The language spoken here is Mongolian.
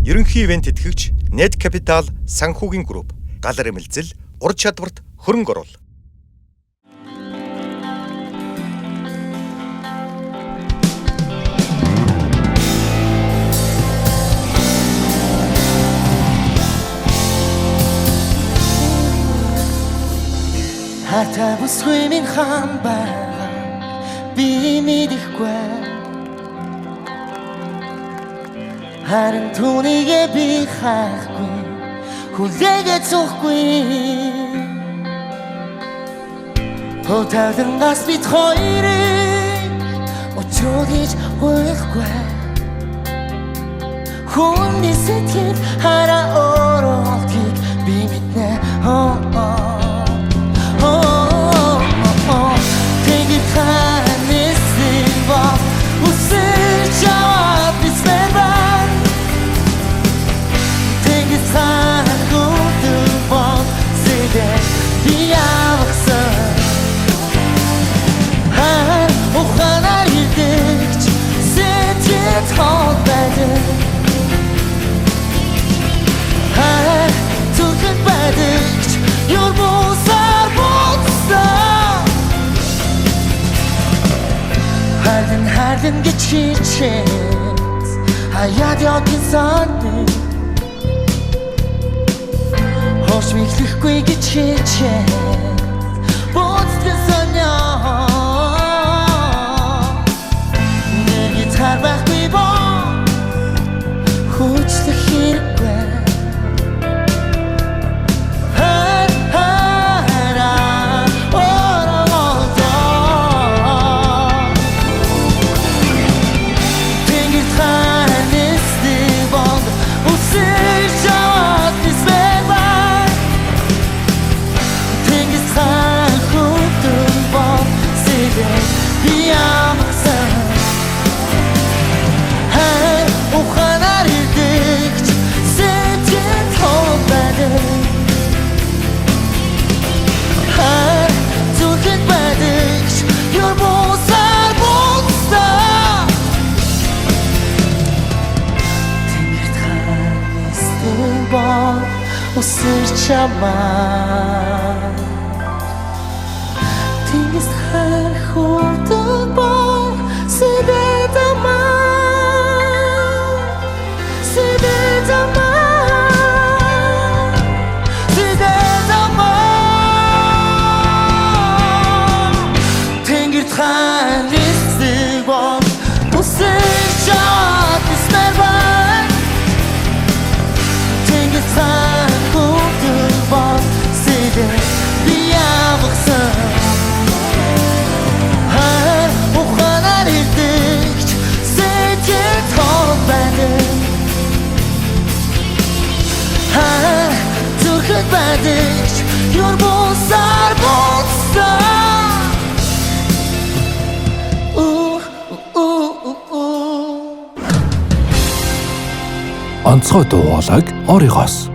Ерөнхий ивент тэтгэгч Net Capital санхүүгийн групп галар эмэлзэл ур чадварт хөрөнгө оруул. Хата бүсгүй минь хамбаа би мэдэхгүй харин түүнийгээ би хайхгүй хүлээгээ зөөхгүй Хотелдангаас бид хоёрыг очиж байхгүй Хүний сэтгэл хараа оролтыг би мэднэ Харден гэж хичээс хаяад явдгийн санаа Хош мэхлэхгүй гэж хичээс Бонцгэн санаа Нэг тарбахгүй боо Хүчлэх хэрэггүй Усэр чамаа Тэнгис харахуутаг бор Тэнгис харахуутаг бор Усэр чамаа Тэнгис онцгой дуу хоолойг оригоос